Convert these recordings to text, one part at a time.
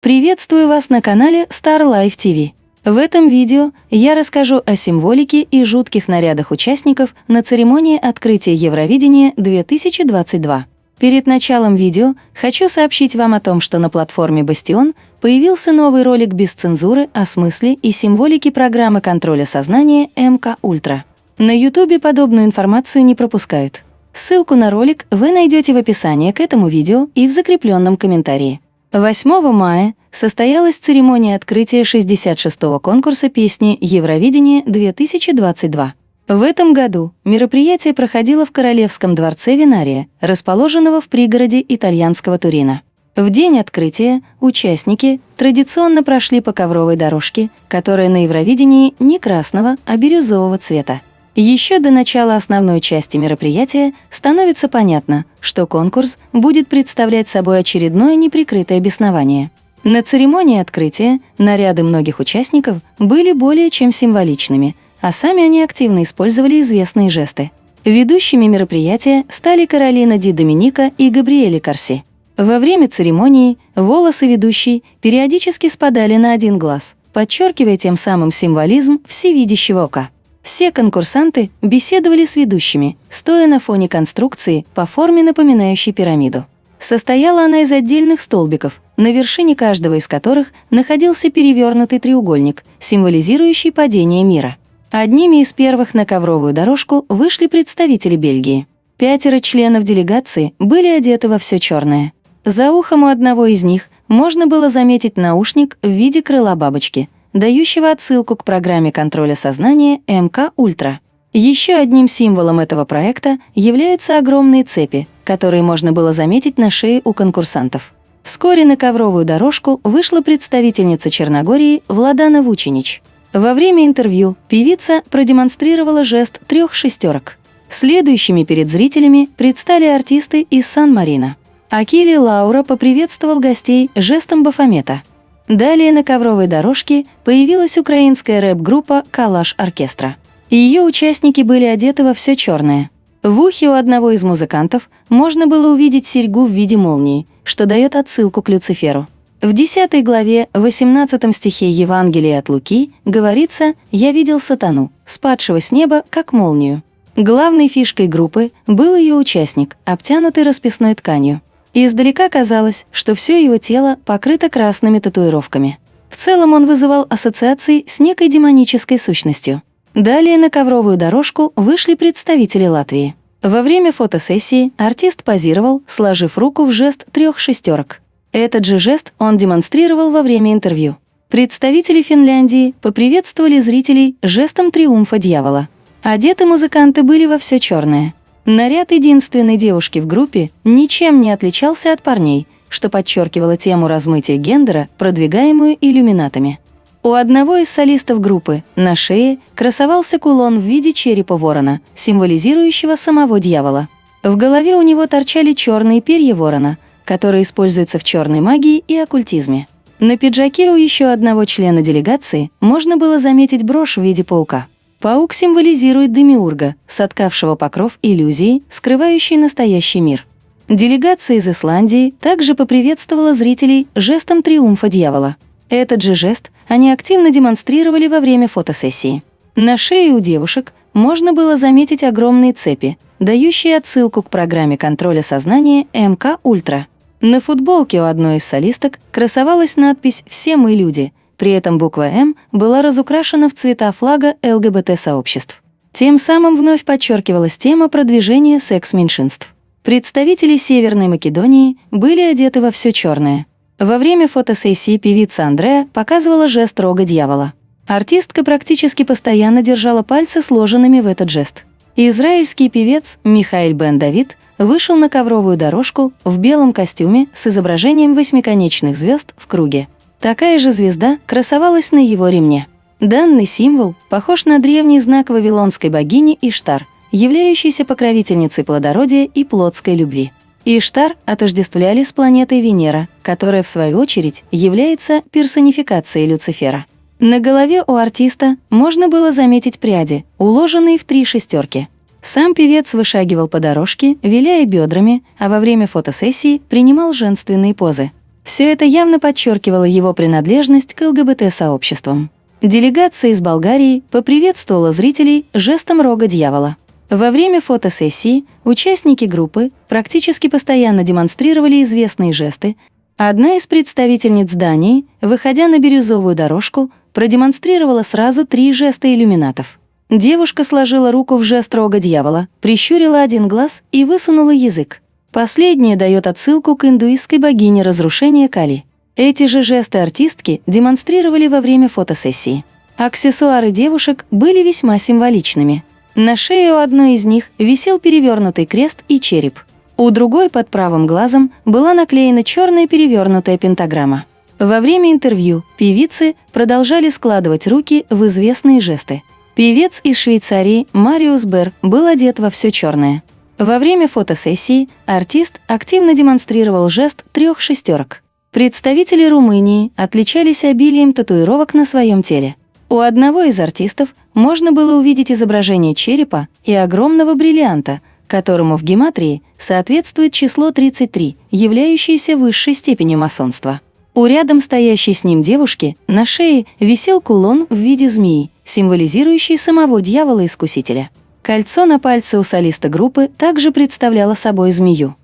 Приветствую вас на канале Star Life TV. В этом видео я расскажу о символике и жутких нарядах участников на церемонии открытия Евровидения 2022. Перед началом видео хочу сообщить вам о том, что на платформе Бастион появился новый ролик без цензуры о смысле и символике программы контроля сознания МК Ультра. На YouTube подобную информацию не пропускают. Ссылку на ролик вы найдете в описании к этому видео и в закрепленном комментарии. 8 мая состоялась церемония открытия 66-го конкурса песни Евровидения 2022. В этом году мероприятие проходило в Королевском дворце Винария, расположенного в пригороде итальянского Турино. В день открытия участники традиционно прошли по ковровой дорожке, которая на Евровидении не красного, а бирюзового цвета. Еще до начала основной части мероприятия становится понятно, что конкурс будет представлять собой очередное неприкрытое беснование. На церемонии открытия наряды многих участников были более чем символичными, а сами они активно использовали известные жесты. Ведущими мероприятия стали Каролина Ди Доминика и Габриэле Корси. Во время церемонии волосы ведущей периодически спадали на один глаз, подчеркивая тем самым символизм всевидящего ока. Все конкурсанты беседовали с ведущими, стоя на фоне конструкции по форме, напоминающей пирамиду. Состояла она из отдельных столбиков, на вершине каждого из которых находился перевернутый треугольник, символизирующий падение мира. Одними из первых на ковровую дорожку вышли представители Бельгии. 5 членов делегации были одеты во все черное. За ухом у одного из них можно было заметить наушник в виде крыла бабочки, дающего отсылку к программе контроля сознания МК Ультра. Еще одним символом этого проекта являются огромные цепи, которые можно было заметить на шее у конкурсантов. Вскоре на ковровую дорожку вышла представительница Черногории Владана Вучинич. Во время интервью певица продемонстрировала жест 3 шестерок. Следующими перед зрителями предстали артисты из Сан-Марино. Акили Лаура поприветствовал гостей жестом Бафомета. Далее на ковровой дорожке появилась украинская рэп-группа «Калаш Оркестра». Ее участники были одеты во все черное. В ухе у одного из музыкантов можно было увидеть серьгу в виде молнии, что дает отсылку к Люциферу. В 10 главе, 18 стихе Евангелия от Луки говорится «Я видел сатану, спадшего с неба, как молнию». Главной фишкой группы был ее участник, обтянутый расписной тканью. Издалека казалось, что все его тело покрыто красными татуировками. В целом он вызывал ассоциации с некой демонической сущностью. Далее на ковровую дорожку вышли представители Латвии. Во время фотосессии артист позировал, сложив руку в жест 3 шестерок. Этот же жест он демонстрировал во время интервью. Представители Финляндии поприветствовали зрителей жестом триумфа дьявола. Одеты музыканты были во все черное. Наряд единственной девушки в группе ничем не отличался от парней, что подчеркивало тему размытия гендера, продвигаемую иллюминатами. У одного из солистов группы на шее красовался кулон в виде черепа ворона, символизирующего самого дьявола. В голове у него торчали черные перья ворона, которые используются в черной магии и оккультизме. На пиджаке у еще одного члена делегации можно было заметить брошь в виде паука. Паук символизирует демиурга, соткавшего покров иллюзии, скрывающий настоящий мир. Делегация из Исландии также поприветствовала зрителей жестом триумфа дьявола. Этот же жест они активно демонстрировали во время фотосессии. На шее у девушек можно было заметить огромные цепи, дающие отсылку к программе контроля сознания МК Ультра. На футболке у одной из солисток красовалась надпись «Все мы люди», при этом буква «М» была разукрашена в цвета флага ЛГБТ-сообществ. Тем самым вновь подчеркивалась тема продвижения секс-меньшинств. Представители Северной Македонии были одеты во все черное. Во время фотосессии певица Андреа показывала жест рога дьявола. Артистка практически постоянно держала пальцы сложенными в этот жест. Израильский певец Михаэль Бен Давид вышел на ковровую дорожку в белом костюме с изображением восьмиконечных звезд в круге. Такая же звезда красовалась на его ремне. Данный символ похож на древний знак вавилонской богини Иштар, являющейся покровительницей плодородия и плотской любви. Иштар отождествляли с планетой Венера, которая, в свою очередь, является персонификацией Люцифера. На голове у артиста можно было заметить пряди, уложенные в 3 шестерки. Сам певец вышагивал по дорожке, виляя бедрами, а во время фотосессии принимал женственные позы. Все это явно подчеркивало его принадлежность к ЛГБТ-сообществам. Делегация из Болгарии поприветствовала зрителей жестом рога дьявола. Во время фотосессии участники группы практически постоянно демонстрировали известные жесты. Одна из представительниц Дании, выходя на бирюзовую дорожку, продемонстрировала сразу 3 жеста иллюминатов. Девушка сложила руку в жест рога дьявола, прищурила один глаз и высунула язык. Последнее дает отсылку к индуистской богине разрушения Кали. Эти же жесты артистки демонстрировали во время фотосессии. Аксессуары девушек были весьма символичными. На шее у одной из них висел перевернутый крест и череп. У другой под правым глазом была наклеена черная перевернутая пентаграмма. Во время интервью певицы продолжали складывать руки в известные жесты. Певец из Швейцарии Мариус Бер был одет во все черное. Во время фотосессии артист активно демонстрировал жест 3 шестерок. Представители Румынии отличались обилием татуировок на своем теле. У одного из артистов можно было увидеть изображение черепа и огромного бриллианта, которому в гематрии соответствует число 33, являющееся высшей степенью масонства. У рядом стоящей с ним девушки на шее висел кулон в виде змеи, символизирующий самого дьявола-искусителя. Кольцо на пальце у солиста группы также представляло собой змею.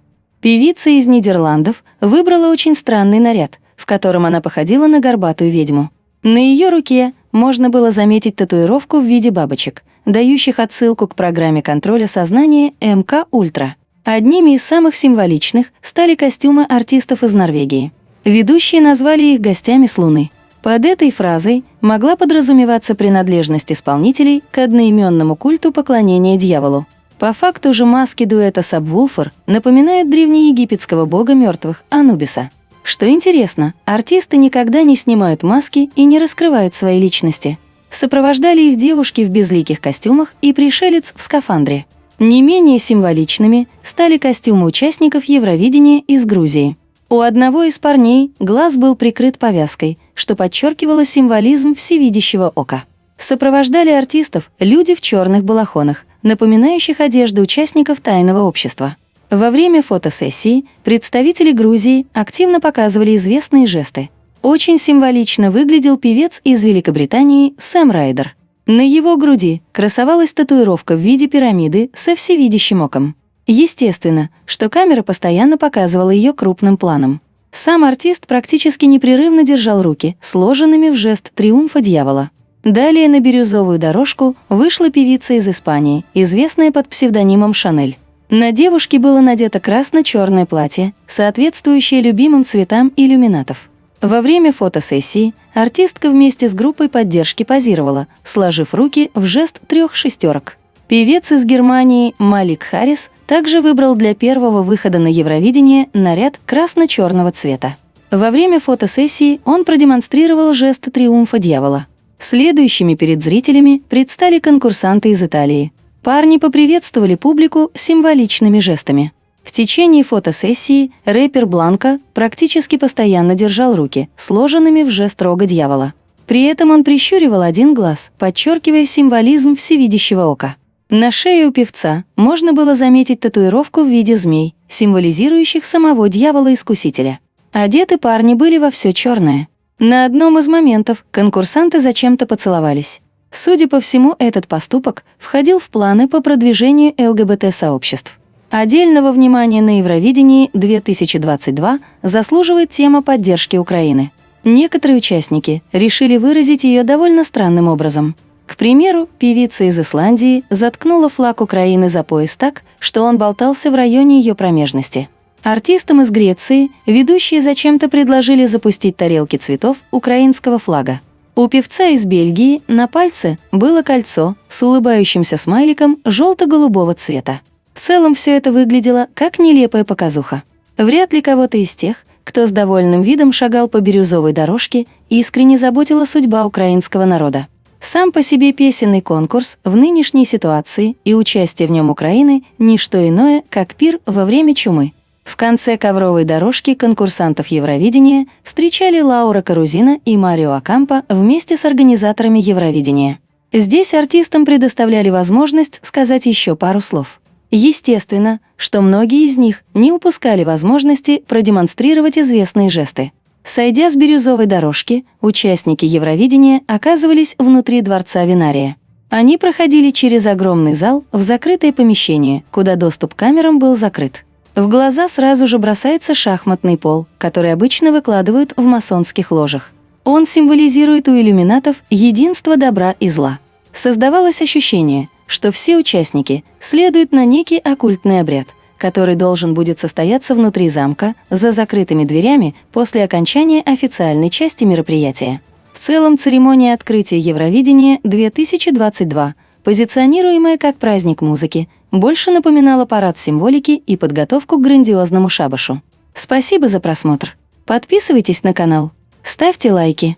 Певица из Нидерландов выбрала очень странный наряд, в котором она походила на горбатую ведьму. На ее руке можно было заметить татуировку в виде бабочек, дающих отсылку к программе контроля сознания МК Ультра. Одними из самых символичных стали костюмы артистов из Норвегии. Ведущие назвали их гостями с Луны. Под этой фразой могла подразумеваться принадлежность исполнителей к одноименному культу поклонения дьяволу. По факту же маски дуэта Сабвулфер напоминают древнеегипетского бога мертвых Анубиса. Что интересно, артисты никогда не снимают маски и не раскрывают свои личности. Сопровождали их девушки в безликих костюмах и пришелец в скафандре. Не менее символичными стали костюмы участников Евровидения из Грузии. У одного из парней глаз был прикрыт повязкой, что подчеркивало символизм всевидящего ока. Сопровождали артистов люди в черных балахонах, напоминающих одежду участников тайного общества. Во время фотосессии представители Грузии активно показывали известные жесты. Очень символично выглядел певец из Великобритании Сэм Райдер. На его груди красовалась татуировка в виде пирамиды со всевидящим оком. Естественно, что камера постоянно показывала ее крупным планом. Сам артист практически непрерывно держал руки, сложенными в жест триумфа дьявола. Далее на бирюзовую дорожку вышла певица из Испании, известная под псевдонимом Шанель. На девушке было надето красно-черное платье, соответствующее любимым цветам иллюминатов. Во время фотосессии артистка вместе с группой поддержки позировала, сложив руки в жест 3 шестерок. Певец из Германии Малик Харрис также выбрал для первого выхода на Евровидение наряд красно-черного цвета. Во время фотосессии он продемонстрировал жест триумфа дьявола. Следующими перед зрителями предстали конкурсанты из Италии. Парни поприветствовали публику символичными жестами. В течение фотосессии рэпер Бланко практически постоянно держал руки, сложенными в жест рога дьявола. При этом он прищуривал один глаз, подчеркивая символизм всевидящего ока. На шее у певца можно было заметить татуировку в виде змей, символизирующих самого дьявола-искусителя. Одеты парни были во все черное. На одном из моментов конкурсанты зачем-то поцеловались. Судя по всему, этот поступок входил в планы по продвижению ЛГБТ-сообществ. Отдельного внимания на Евровидении 2022 заслуживает тема поддержки Украины. Некоторые участники решили выразить ее довольно странным образом. К примеру, певица из Исландии заткнула флаг Украины за пояс так, что он болтался в районе ее промежности. Артистам из Греции ведущие зачем-то предложили запустить тарелки цветов украинского флага. У певца из Бельгии на пальце было кольцо с улыбающимся смайликом желто-голубого цвета. В целом все это выглядело как нелепая показуха. Вряд ли кого-то из тех, кто с довольным видом шагал по бирюзовой дорожке, искренне заботила судьба украинского народа. Сам по себе песенный конкурс в нынешней ситуации и участие в нем Украины – ничто иное, как пир во время чумы. В конце ковровой дорожки конкурсантов Евровидения встречали Лаура Карузина и Марио Акампо вместе с организаторами Евровидения. Здесь артистам предоставляли возможность сказать еще пару слов. Естественно, что многие из них не упускали возможности продемонстрировать известные жесты. Сойдя с бирюзовой дорожки, участники Евровидения оказывались внутри дворца Винария. Они проходили через огромный зал в закрытое помещение, куда доступ к камерам был закрыт. В глаза сразу же бросается шахматный пол, который обычно выкладывают в масонских ложах. Он символизирует у иллюминатов единство добра и зла. Создавалось ощущение, что все участники следуют на некий оккультный обряд, который должен будет состояться внутри замка, за закрытыми дверями после окончания официальной части мероприятия. В целом, церемония открытия Евровидения 2022, позиционируемая как праздник музыки, больше напоминала парад символики и подготовку к грандиозному шабашу. Спасибо за просмотр. Подписывайтесь на канал, ставьте лайки.